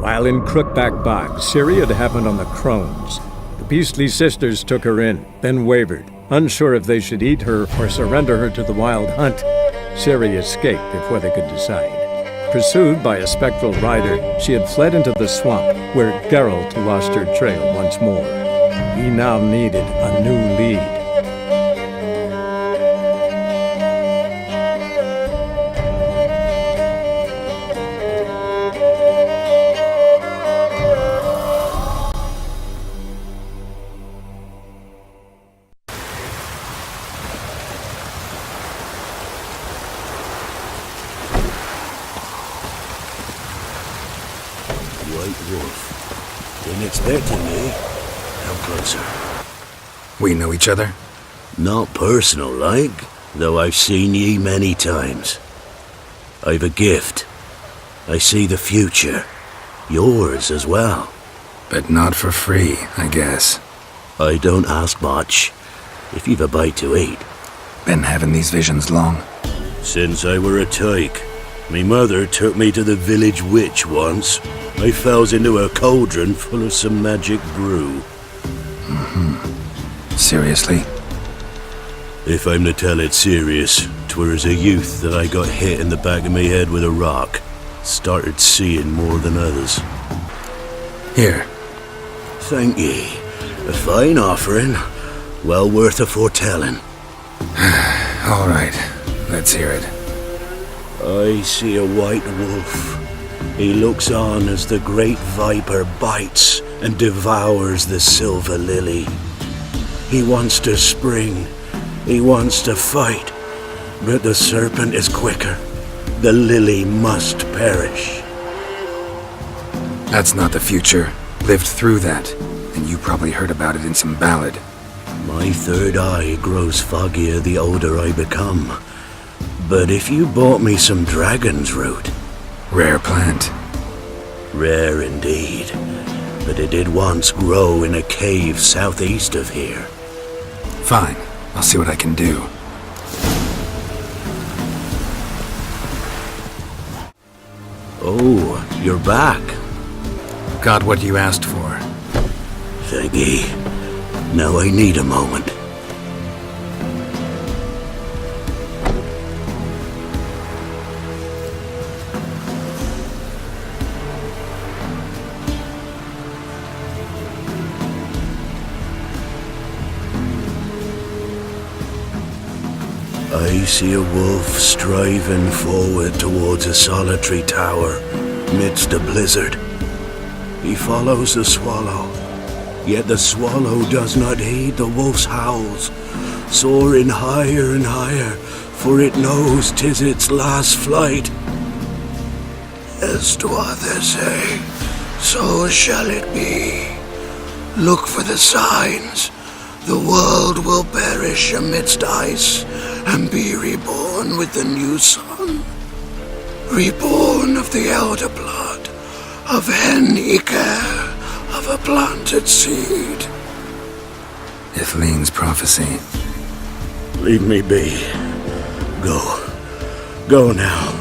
While in Crookback Bog, Ciri had happened on the Crones. The beastly sisters took her in, then wavered, unsure if they should eat her or surrender her to the wild hunt. Ciri escaped before they could decide. Pursued by a spectral rider, she had fled into the swamp, where Geralt lost her trail once more. He now needed a new lead. White Wolf. Didn't expect him, eh? Come closer. We know each other? Not personal, like, though I've seen ye many times. I've a gift. I see the future. Yours as well. But not for free, I guess. I don't ask much, if you've a bite to eat. Been having these visions long? Since I were a tyke. Me mother took me to the village witch once. I fells into a cauldron full of some magic brew. Seriously? If I'm to tell it serious, 'twere as a youth that I got hit in the back of me head with a rock. Started seeing more than others. Here. Thank ye. A fine offering. Well worth a foretelling. All right. Let's hear it. I see a white wolf. He looks on as the great viper bites and devours the silver lily. He wants to spring. He wants to fight. But the serpent is quicker. The lily must perish. That's not the future. Lived through that. And you probably heard about it in some ballad. My third eye grows foggier the older I become. But if you bought me some dragon's root... Rare plant. Rare indeed. But it did once grow in a cave southeast of here. Fine. I'll see what I can do. Oh, you're back. Got what you asked for. Thank ye. Now I need a moment. I see a wolf striving forward towards a solitary tower, midst a blizzard. He follows the swallow, yet the swallow does not heed the wolf's howls, soaring higher and higher, for it knows 'tis its last flight. As do others say, so shall it be. Look for the signs. The world will perish amidst ice, and be reborn with the new sun. Reborn of the elder blood, of hen Iker, of a planted seed. Ithleen's prophecy. Leave me be. Go. Go now.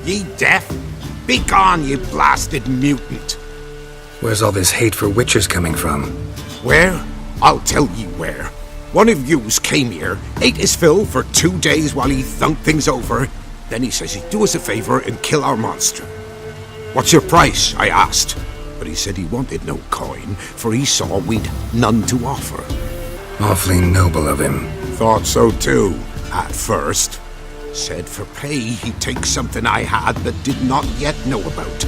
Ye deaf? Begone, ye blasted mutant! Where's all this hate for witchers coming from? Where? I'll tell ye where. One of yous came here, ate his fill for 2 days while he thunked things over. Then he says he'd do us a favor and kill our monster. What's your price? I asked. But he said he wanted no coin, for he saw we'd none to offer. Awfully noble of him. Thought so too, at first. Said for pay he'd take something I had that did not yet know about.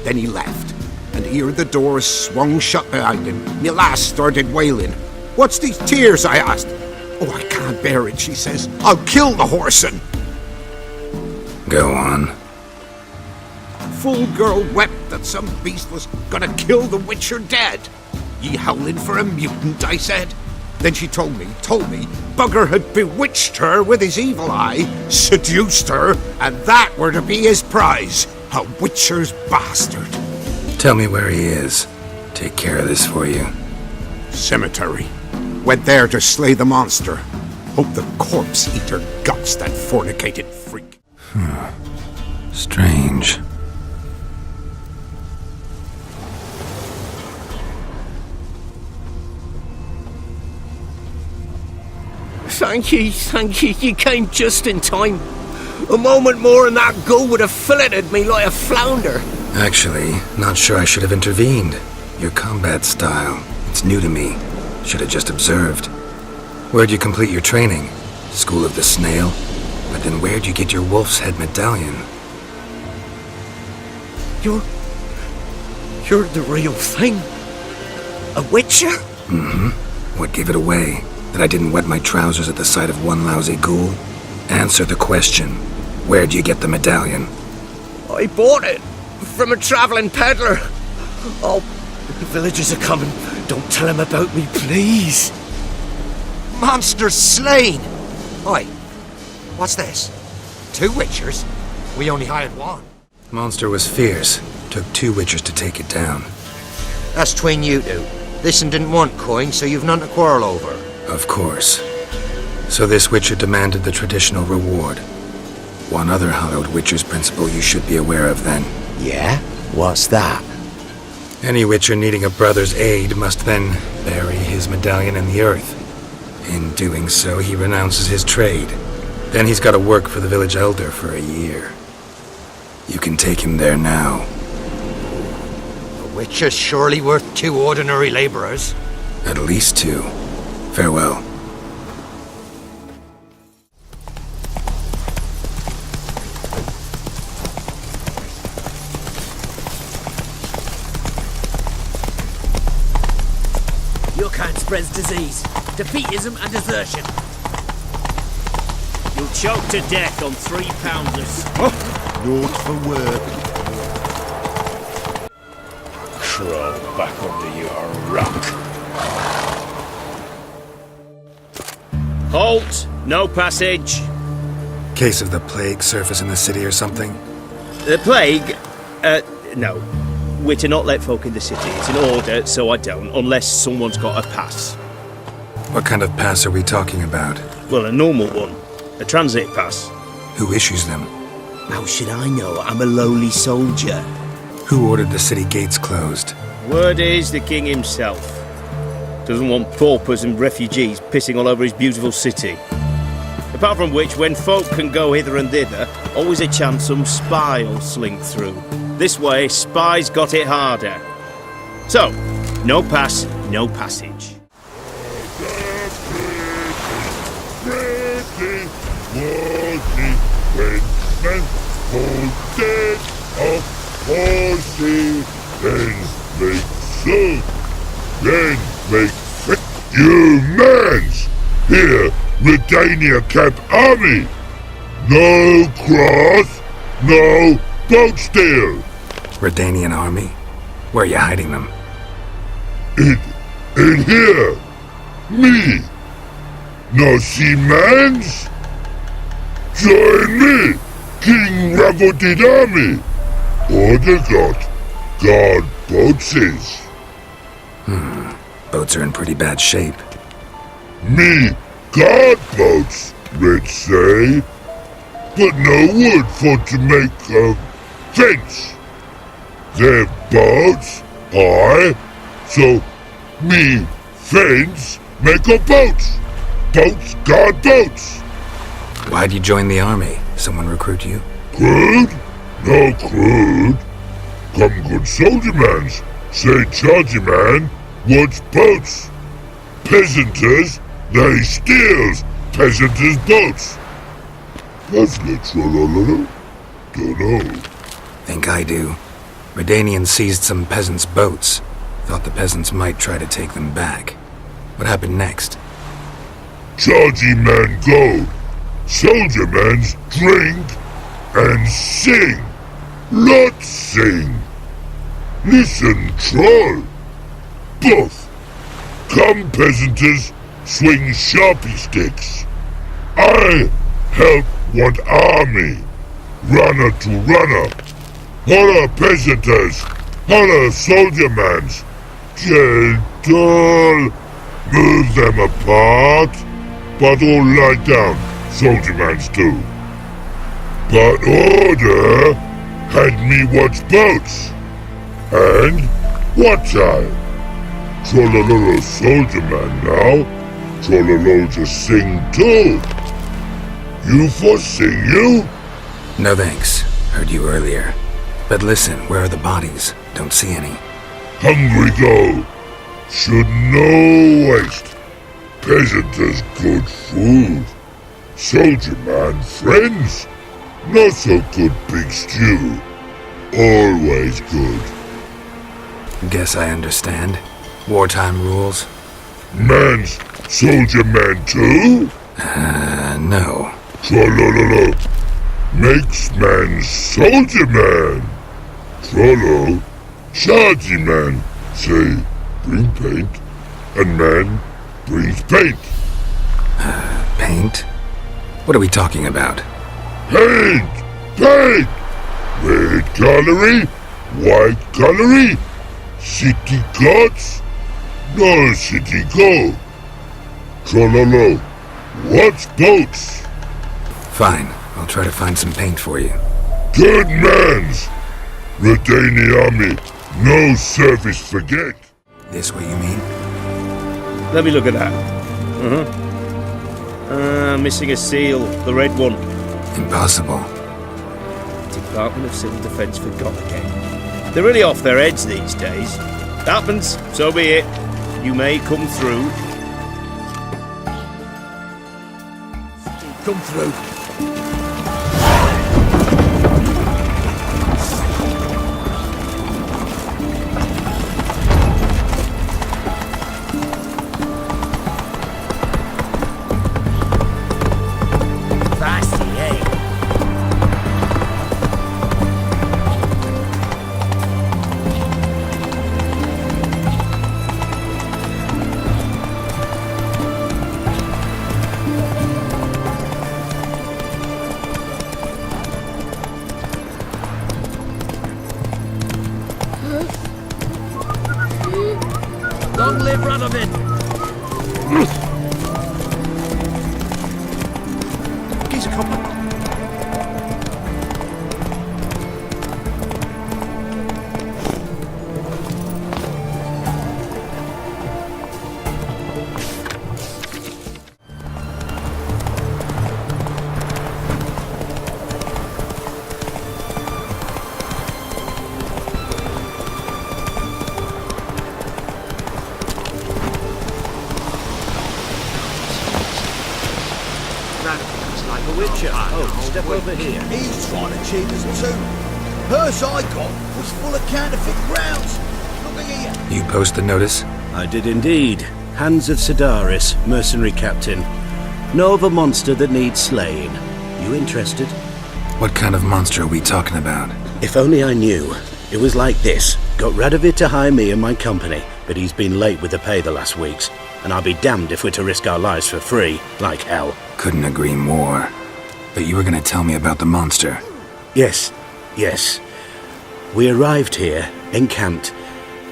Then he left, and here the doors swung shut behind him. Me lass started wailing. What's these tears? I asked. Oh, I can't bear it, she says. I'll kill the whoreson. Go on. Full girl wept that some beast was gonna kill the witcher dead. Ye howling for a mutant, I said. Then she told me, Bugger had bewitched her with his evil eye, seduced her, and that were to be his prize, a witcher's bastard. Tell me where he is. Take care of this for you. Cemetery. Went there to slay the monster. Hope the corpse eater guts that fornicated freak. Strange. Thank you. You came just in time. A moment more and that gull would have filleted me like a flounder. Actually, not sure I should have intervened. Your combat style, it's new to me. Should have just observed. Where'd you complete your training? School of the Snail? But then where'd you get your wolf's head medallion? You're the real thing? A witcher? Mm-hmm. What gave it away? That I didn't wet my trousers at the sight of one lousy ghoul? Answer the question. Where'd you get the medallion? I bought it from a traveling peddler. Oh, the villagers are coming. Don't tell them about me, please. Monster slain! Oi, what's this? 2 witchers? We only hired 1. Monster was fierce. Took 2 witchers to take it down. That's tween you two. This'n didn't want coin, so you've none to quarrel over. Of course. So this witcher demanded the traditional reward. One other hallowed witcher's principle you should be aware of then. Yeah? What's that? Any witcher needing a brother's aid must then bury his medallion in the earth. In doing so, he renounces his trade. Then he's got to work for the village elder for a year. You can take him there now. A witcher's surely worth 2 ordinary laborers. At least 2. Farewell. Your kind spreads disease, defeatism and desertion. You'll choke to death on 3 pounders. Naught for work. Crawl back under your rock. Halt! No passage. Case of the plague surface in the city or something? The plague? No. We're to not let folk in the city. It's an order, so I don't, unless someone's got a pass. What kind of pass are we talking about? Well, a normal one. A transit pass. Who issues them? How should I know? I'm a lowly soldier. Who ordered the city gates closed? Word is the king himself. Doesn't want paupers and refugees pissing all over his beautiful city. Apart from which, when folk can go hither and thither, always a chance some spy will slink through. This way, spies got it harder. So, no pass, no passage. You mans! Here, Redania Camp Army! No cross, no boat steal! Redanian army? Where are you hiding them? In here! Me! No see mans? Join me, King Ravodid Army! Order got guard boatses. Boats are in pretty bad shape. Me guard boats, let's say. But no wood for to make a fence. They're boats, aye. So me fence make a boats. Boats guard boats. Why'd you join the army? Someone recruit you? Crude? No crude. Come good soldier mans. Say chargy man wants boats. Peasanters, they steals peasanters' boats. That's literal, dunno. Think I do. Redanians seized some peasants' boats. Thought the peasants might try to take them back. What happened next? Chargy man go. Soldier mans drink and sing. Lots sing. Listen, troll. Both. Come peasanters, swing sharpie sticks. I help want army. Runner to runner. Holla peasanters. Holla soldier mans. battle! Move them apart, but all lie down, soldier mans do. But order had me watch boats. And watch I. Trollololo soldier man now. Trollolo just sing too. You for sing you? No thanks. Heard you earlier. But listen, where are the bodies? Don't see any. Hungry go. Should no waste. Peasant has good food. Soldier man friends. Not so good big stew. Always good. Guess I understand. Wartime rules? Man's soldier man too? No. Trollololo. Makes man soldier man. Trollo. Chargy man. Say, bring paint. And man brings paint. Paint? What are we talking about? Paint! Paint! Red colory, white colory, city gods, no city go. Trollolo, what's boats? Fine, I'll try to find some paint for you. Good mans! Redani army, no service forget. This what you mean? Let me look at that. Missing a seal, the red one. Impossible. Department of Civil Defence forgot again. They're really off their heads these days. Happens, so be it. You may come through. Come through. Long live Radovid! He's a copper. Like a witcher. Oh, step over here. He's trying to cheat us too. Purse I got was full of counterfeit crowns. Look at here. You post the notice? I did indeed. Hans of Sedaris, mercenary captain. Know of a monster that needs slaying. You interested? What kind of monster are we talking about? If only I knew. It was like this. Got Radovid to hire me and my company, but he's been late with the pay the last weeks. And I'll be damned if we're to risk our lives for free, like hell. Couldn't agree more. But you were gonna tell me about the monster. Yes. We arrived here, encamped.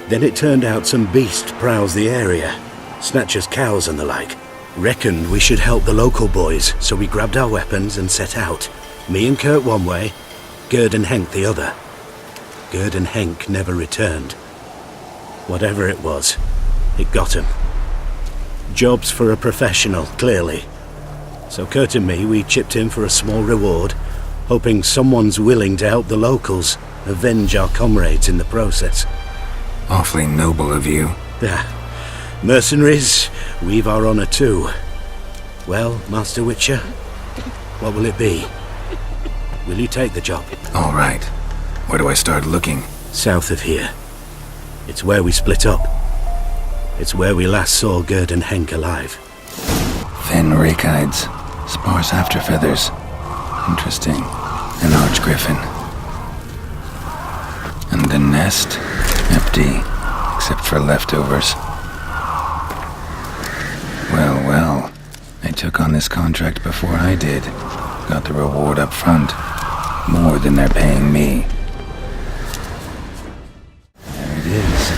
Then it turned out some beast prowls the area. Snatchers cows and the like. Reckoned we should help the local boys, so we grabbed our weapons and set out. Me and Kurt one way, Gerd and Henk the other. Gerd and Henk never returned. Whatever it was, it got him. Jobs for a professional, clearly. So Kurt and me, we chipped in for a small reward, hoping someone's willing to help the locals, avenge our comrades in the process. Awfully noble of you. Mercenaries, we've our honor too. Well, Master Witcher, what will it be? Will you take the job? All right. Where do I start looking? South of here. It's where we split up. It's where we last saw Gerd and Henk alive. Thin rakides, sparse afterfeathers. Interesting. An archgriffin. And the nest? Empty, except for leftovers. Well. I took on this contract before I did. Got the reward up front. More than they're paying me. There it is.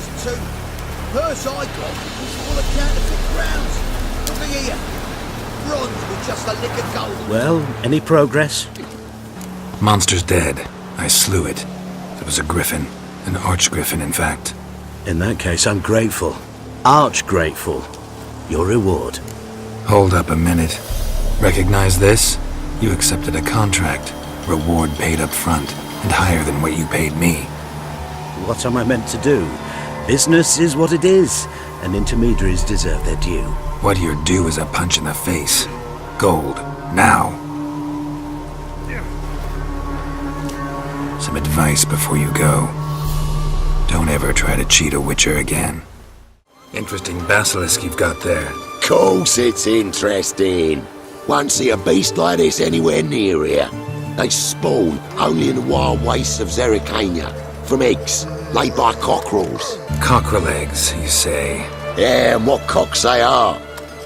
There's two. Purse I got was full of counterfeit crowns. Look here. Bronze with just a lick of gold. Well, any progress? Monster's dead. I slew it. It was a griffin. An archgriffin, in fact. In that case, I'm grateful. Arch grateful. Your reward. Hold up a minute. Recognize this? You accepted a contract. Reward paid up front, and higher than what you paid me. What am I meant to do? Business is what it is, and intermediaries deserve their due. What you're due is a punch in the face. Gold. Now. Some advice before you go. Don't ever try to cheat a witcher again. Interesting basilisk you've got there. Course it's interesting. Won't see a beast like this anywhere near here. They spawn only in the wild wastes of Zerrikania, from eggs laid by cockerels. Cockerel eggs, you say? Yeah, and what cocks they are.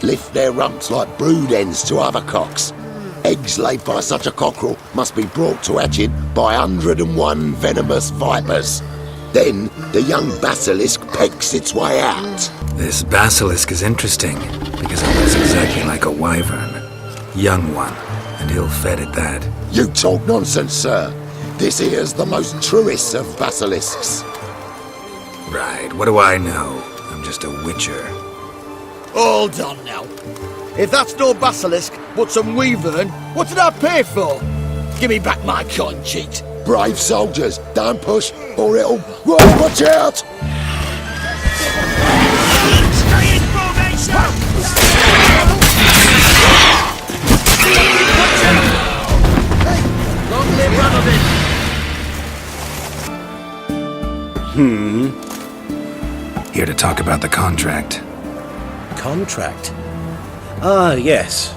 Lift their rumps like brood hens to other cocks. Eggs laid by such a cockerel must be brought to hatching by 101 venomous vipers. Then the young basilisk pecks its way out. This basilisk is interesting, because it looks exactly like a wyvern. Young one, and ill-fed at that. You talk nonsense, sir. This here's the most truest of basilisks. Right, what do I know? I'm just a witcher. Hold on now. If that's no basilisk, but some wyvern, what did I pay for? Give me back my cotton cheat. Brave soldiers, don't push, or it'll... Whoa, watch out! Stay in formation! Hey, long live Radovid! Here to talk about the contract. Contract? Ah, yes.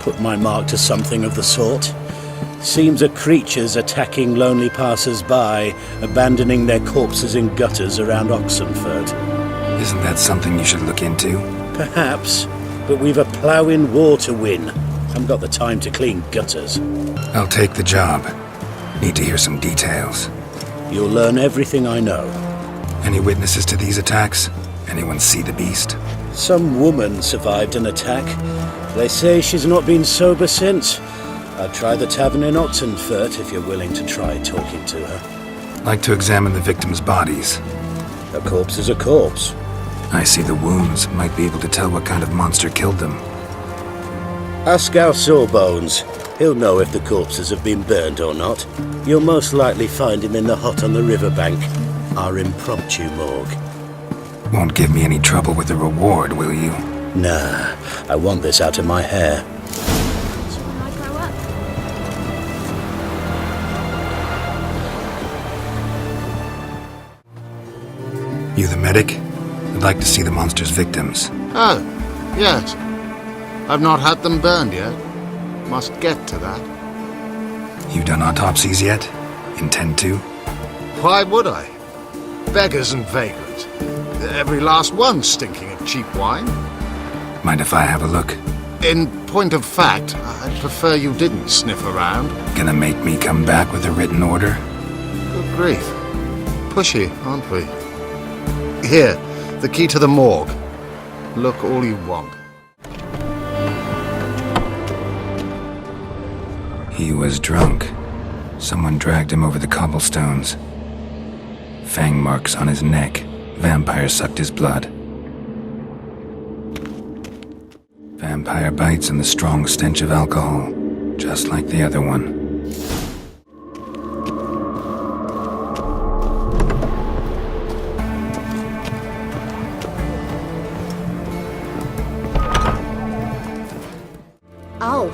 Put my mark to something of the sort. Seems a creature's attacking lonely passers-by, abandoning their corpses in gutters around Oxenfurt. Isn't that something you should look into? Perhaps, but we've a plough-in war to win. Haven't got the time to clean gutters. I'll take the job. Need to hear some details. You'll learn everything I know. Any witnesses to these attacks? Anyone see the beast? Some woman survived an attack. They say she's not been sober since. I'll try the tavern in Oxenfurt if you're willing to try talking to her. Like to examine the victims' bodies. A corpse is a corpse. I see the wounds. Might be able to tell what kind of monster killed them. Ask our Sawbones. He'll know if the corpses have been burned or not. You'll most likely find him in the hut on the riverbank. Our impromptu morgue. Won't give me any trouble with the reward, will you? Nah, I want this out of my hair. You the medic? I'd like to see the monster's victims. Oh, yes. I've not had them burned yet. Must get to that. You done autopsies yet? Intend to? Why would I? Beggars and vagrants. Every last one stinking of cheap wine. Mind if I have a look? In point of fact, I'd prefer you didn't sniff around. Gonna make me come back with a written order? Good grief. Pushy, aren't we? Here, the key to the morgue. Look all you want. He was drunk. Someone dragged him over the cobblestones. Fang marks on his neck. Vampire sucked his blood. Vampire bites and the strong stench of alcohol, just like the other one. Oh,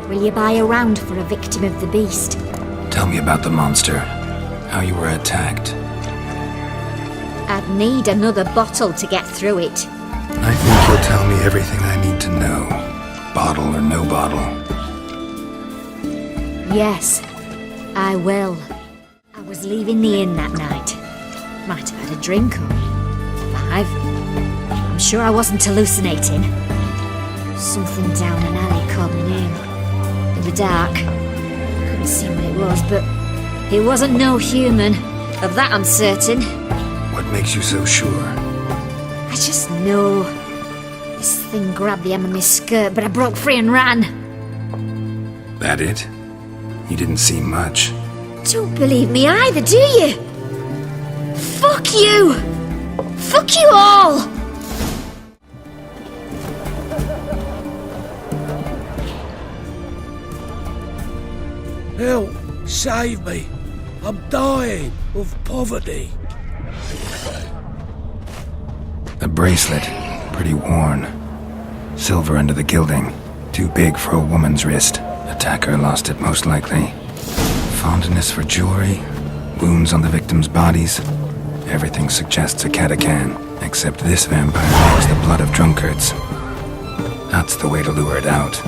will you buy a round for a victim of the beast? Tell me about the monster. How you were attacked. I'd need another bottle to get through it. I think you'll tell me everything I need to know. Bottle or no bottle. Yes, I will. I was leaving the inn that night. Might have had a drink or 5. I'm sure I wasn't hallucinating. Something down an alley called my name. In the dark. Couldn't see what it was, but it wasn't no human. Of that I'm certain. What makes you so sure? I just know. This thing grabbed the hem of my skirt, but I broke free and ran. That it? You didn't see much. Don't believe me either, do you? Fuck you! Fuck you all! Help! Save me! I'm dying of poverty. A bracelet, pretty worn. Silver under the gilding, too big for a woman's wrist. Attacker lost it most likely. Fondness for jewelry, wounds on the victims' bodies. Everything suggests a catachan, except this vampire makes the blood of drunkards. That's the way to lure it out.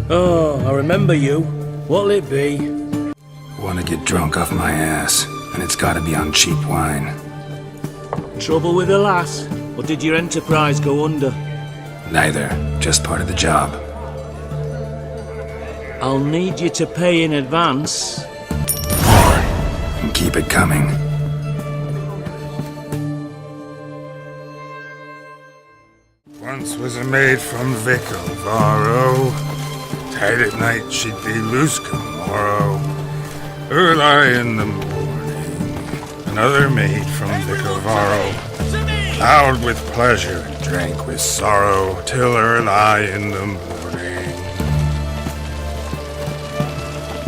Oh, I remember you. What'll it be? Want to get drunk off my ass, and it's gotta be on cheap wine. Trouble with the lass? Or did your enterprise go under? Neither, just part of the job. I'll need you to pay in advance. More, and keep it coming. Once was a maid from Vicovaro. Tight at night she'd be loose tomorrow. Early in the morning. Another maid from Vicovaro. Loud with pleasure, drank with sorrow, till early in the morning.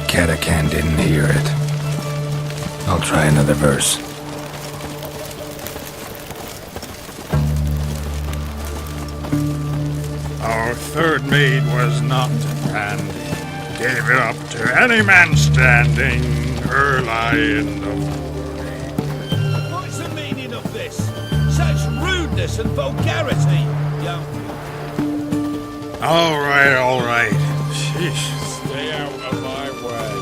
Catachan didn't hear it. I'll try another verse. Our third maid was not handy. Gave it up to any man standing early in the morning. What's the meaning of this? Such rudeness and vulgarity, young. All right. Sheesh. Stay out of my way.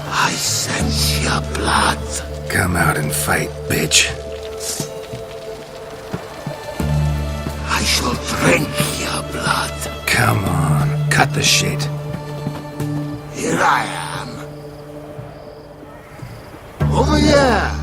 I sense your blood. Come out and fight, bitch. I shall drink your blood. Come on, cut the shit. Here I am. Over here.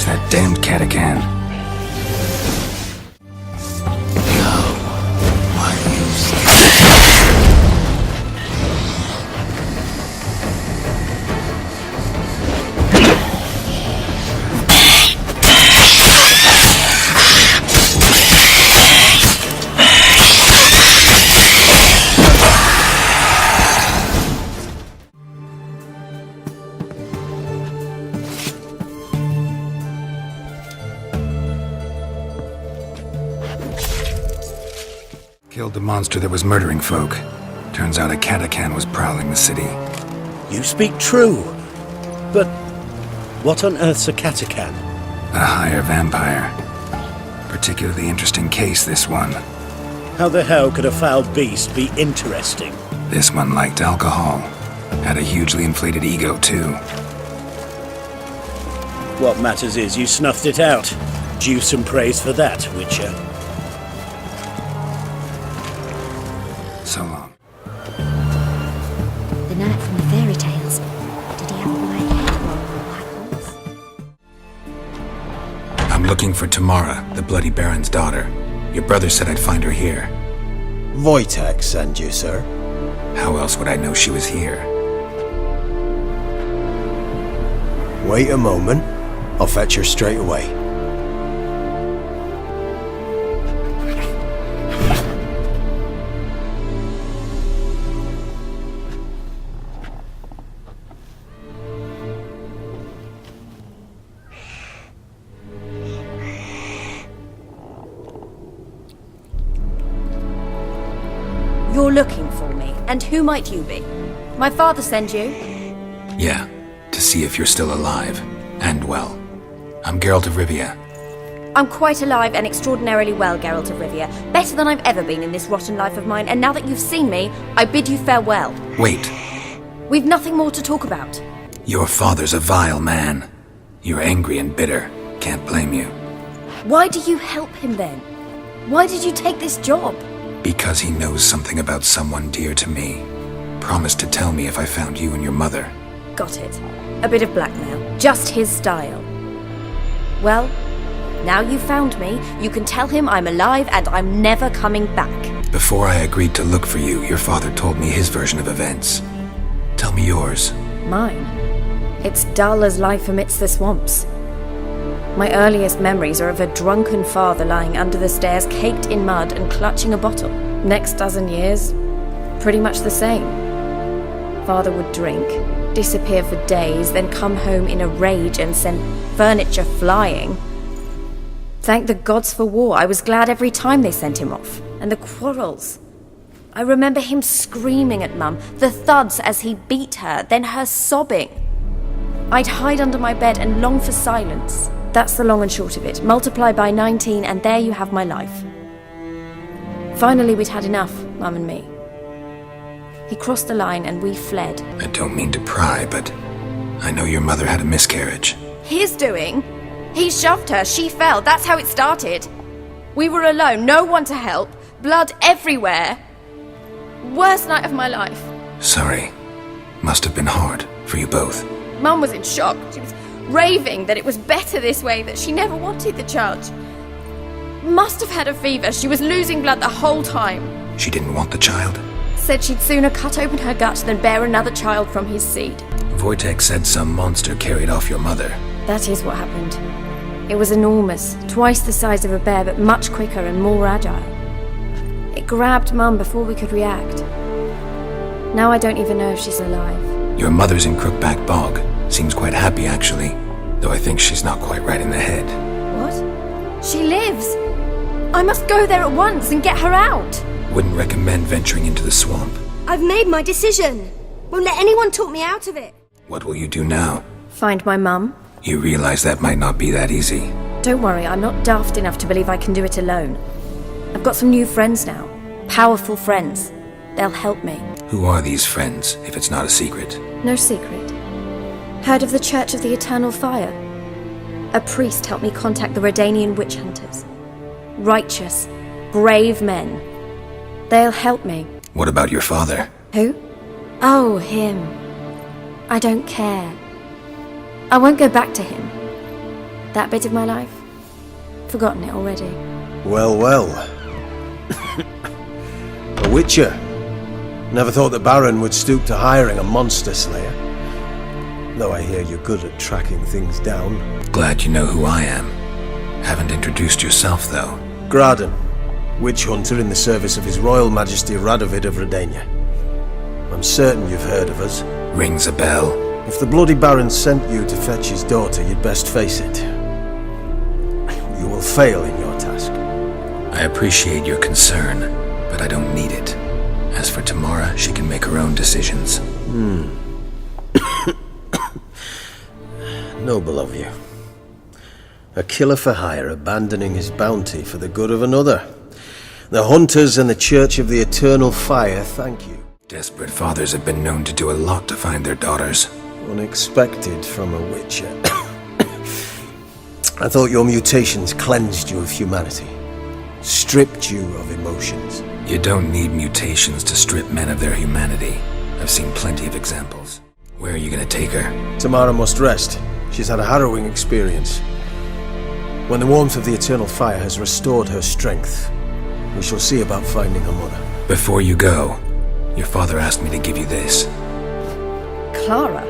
That damned catachan. Killed the monster that was murdering folk. Turns out a catachan was prowling the city. You speak true. But what on earth's a catachan? A higher vampire. Particularly interesting case, this one. How the hell could a foul beast be interesting? This one liked alcohol. Had a hugely inflated ego, too. What matters is you snuffed it out. Due some praise for that, Witcher. So long. The knight from the fairy tales. Did he have a white head or a white horse? I'm looking for Tamara, the Bloody Baron's daughter. Your brother said I'd find her here. Wojtek sent you, sir. How else would I know she was here? Wait a moment. I'll fetch her straight away. You're looking for me, and who might you be? My father sent you? Yeah, to see if you're still alive, and well. I'm Geralt of Rivia. I'm quite alive and extraordinarily well, Geralt of Rivia. Better than I've ever been in this rotten life of mine, and now that you've seen me, I bid you farewell. Wait. We've nothing more to talk about. Your father's a vile man. You're angry and bitter. Can't blame you. Why do you help him then? Why did you take this job? Because he knows something about someone dear to me. Promised to tell me if I found you and your mother. Got it. A bit of blackmail. Just his style. Well, now you've found me, you can tell him I'm alive and I'm never coming back. Before I agreed to look for you, your father told me his version of events. Tell me yours. Mine? It's dull as life amidst the swamps. My earliest memories are of a drunken father lying under the stairs, caked in mud and clutching a bottle. Next dozen years, pretty much the same. Father would drink, disappear for days, then come home in a rage and send furniture flying. Thank the gods for war. I was glad every time they sent him off. And the quarrels. I remember him screaming at Mum, the thuds as he beat her, then her sobbing. I'd hide under my bed and long for silence. That's the long and short of it. Multiply by 19 and there you have my life. Finally we'd had enough, Mum and me. He crossed the line and we fled. I don't mean to pry, but I know your mother had a miscarriage. His doing? He shoved her, she fell, that's how it started. We were alone, no one to help, blood everywhere. Worst night of my life. Sorry. Must have been hard for you both. Mum was in shock. She was raving that it was better this way, that she never wanted the child. Must have had a fever, she was losing blood the whole time. She didn't want the child? Said she'd sooner cut open her gut than bear another child from his seed. Wojtek said some monster carried off your mother. That is what happened. It was enormous, twice the size of a bear, but much quicker and more agile. It grabbed Mum before we could react. Now I don't even know if she's alive. Your mother's in Crookback Bog. Seems quite happy, actually. Though I think she's not quite right in the head. What? She lives! I must go there at once and get her out! Wouldn't recommend venturing into the swamp. I've made my decision. Won't let anyone talk me out of it. What will you do now? Find my mum. You realize that might not be that easy. Don't worry, I'm not daft enough to believe I can do it alone. I've got some new friends now. Powerful friends. They'll help me. Who are these friends, if it's not a secret? No secret. Heard of the Church of the Eternal Fire? A priest helped me contact the Redanian witch hunters. Righteous, brave men. They'll help me. What about your father? Who? Oh, him. I don't care. I won't go back to him. That bit of my life? Forgotten it already. Well, well. A witcher. Never thought the Baron would stoop to hiring a monster slayer. Though I hear you're good at tracking things down. Glad you know who I am. Haven't introduced yourself, though. Graden, witch hunter in the service of His Royal Majesty Radovid of Redania. I'm certain you've heard of us. Rings a bell. If the bloody Baron sent you to fetch his daughter, you'd best face it. You will fail in your task. I appreciate your concern, but I don't need it. As for Tamara, she can make her own decisions. Noble of you. A killer for hire abandoning his bounty for the good of another. The hunters and the Church of the Eternal Fire thank you. Desperate fathers have been known to do a lot to find their daughters. Unexpected from a witcher. I thought your mutations cleansed you of humanity. Stripped you of emotions. You don't need mutations to strip men of their humanity. I've seen plenty of examples. Where are you gonna take her? Tamara must rest. She's had a harrowing experience. When the warmth of the Eternal Fire has restored her strength, we shall see about finding her mother. Before you go, your father asked me to give you this. Clara?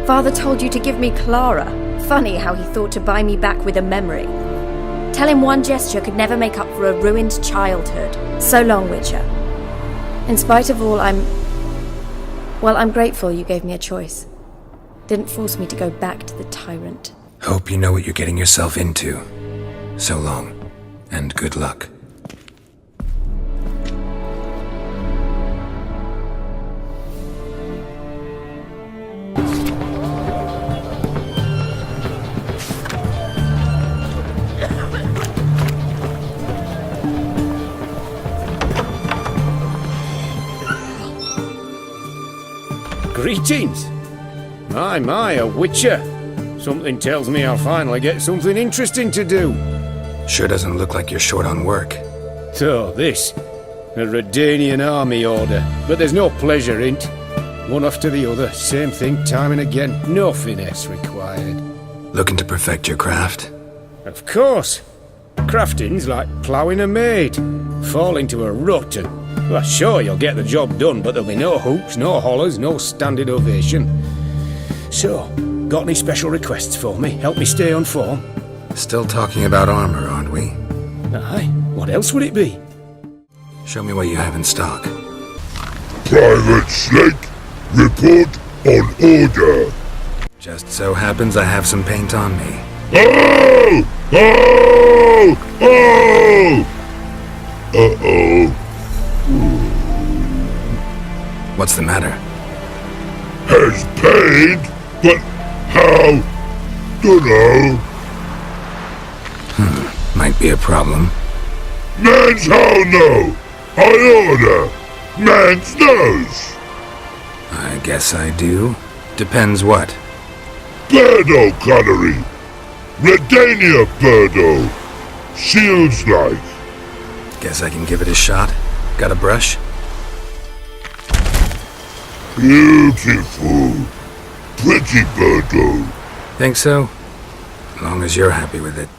Father told you to give me Clara. Funny how he thought to buy me back with a memory. Tell him one gesture could never make up for a ruined childhood. So long, Witcher. In spite of all, I'm grateful you gave me a choice. Didn't force me to go back to the tyrant. Hope you know what you're getting yourself into. So long, and good luck. Greetings. My, a witcher. Something tells me I'll finally get something interesting to do. Sure doesn't look like you're short on work. So, this. A Redanian army order. But there's no pleasure in't. One after the other, same thing time and again. No finesse required. Looking to perfect your craft? Of course. Crafting's like ploughing a maid. Fall into a rut and... Well, sure, you'll get the job done, but there'll be no hoops, no hollers, no standing ovation. So, got any special requests for me? Help me stay on form? Still talking about armor, aren't we? Aye. What else would it be? Show me what you have in stock. Private Slake, report on order. Just so happens I have some paint on me. Oh! Oh! Oh! Uh-oh. What's the matter? Has paid, but how? Dunno. Might be a problem. Man's how no? I order. Man's knows. I guess I do. Depends what. Birdo Connery. Redania Birdo. Shields like. Guess I can give it a shot. Got a brush? Beautiful. Pretty Birdo. Think so? As long as you're happy with it.